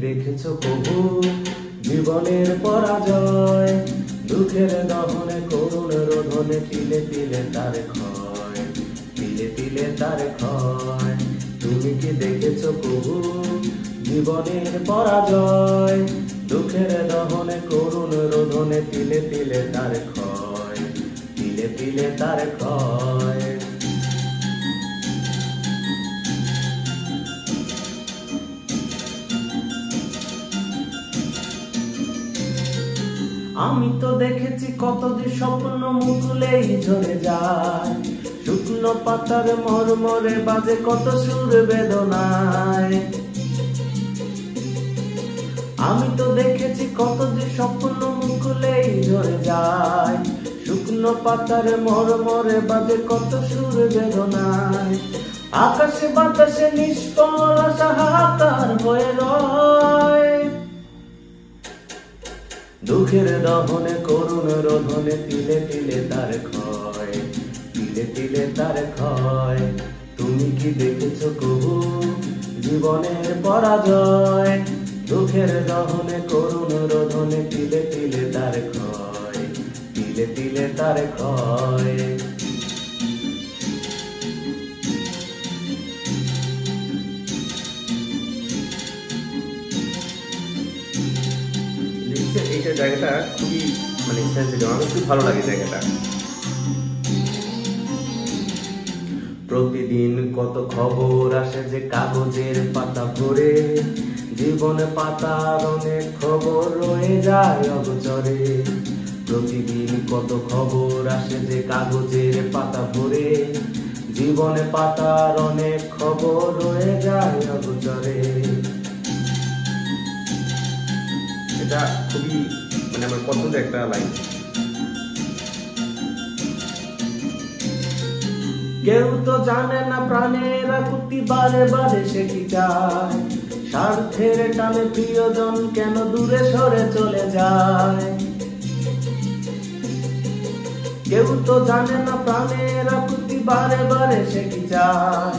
দেখেছো কবু জীবনের পরাজয়? দুঃখের দহনে করুণ রোধনে তিলে তিলে তার ক্ষয়, তিলে তিলে তার ক্ষয়। তুমি কি দেখেছো কবু জীবনের পরাজয়? দুঃখের দহনে করুণ রোধনে তিলে তিলে তার ক্ষয়, তিলে তিলে তার ক্ষয়। আমি তো দেখেছি কত যে স্বপ্ন মুকুলেই ঝরে যায়, শুকনো পাতার মরমরে বাজে কত সুর বেদনায়। আমি তো দেখেছি কত যে স্বপ্ন মুকুলেই ঝরে যায়, শুকনো পাতার মরমরে বাজে কত সুর বেদনায়। আকাশে বাতাসে নিষ্ফল আশা হাহাকার হয়ে রয়, দুঃখের দহনে করুণ রোধনে তিলে তিলে তার ক্ষয়, তিলে তিলে তার ক্ষয়। তুমি কি দেখেছো কবু জীবনের পরাজয়? দুঃখের দহনে করুণ রোধনে তিলে তিলে তার ক্ষয়, তিলে তিলে তার ক্ষয়। এইটা জায়গাটা খুবই সেন্সিটিভ, আমার খুব ভালো লাগে জায়গাটা। প্রতিদিন কত খবর আসে যে কাগজের পাতা ভরে, জীবন পাতার অনেক খবর রয়ে যায় অগোচরে। প্রতিদিন কত খবর আসে যে কাগজের পাতা ভরে, জীবনে পাতার অনেক খবর রয়ে যায় অগোচরে। এটা খুবই আমার পছন্দের একটা লাইন। কেউ তো জানে না প্রাণের আকুতি বারে বারে সে কি চায়, স্বার্থের টানে প্রিয়জন কেন দূরে সরে চলে যায়। কেউ তো জানে না প্রাণের আকুতি বারে বারে সে কি চায়,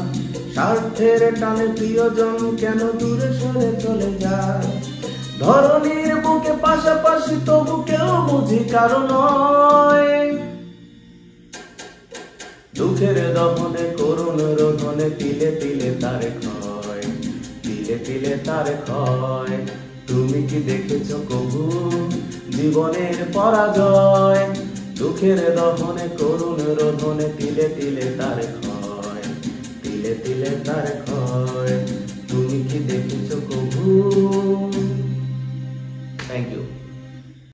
স্বার্থের টানে প্রিয়জন কেন দূরে সরে চলে যায়। ধরনীর বুকে পাশাপাশি তবু কেউ বুঝি কারণ নয়, দুঃখের দহনে করুণ রোধনে তিলে তিলে তার ক্ষয়, তিলে তিলে তার ক্ষয়। তুমি কি দেখেছো কবু জীবনের পরাজয়? দুঃখের দহনে করুণ রোধনে তিলে তিলে তার ক্ষয়, তিলে তিলে তার ক্ষয়। তুমি কি দেখেছো কবু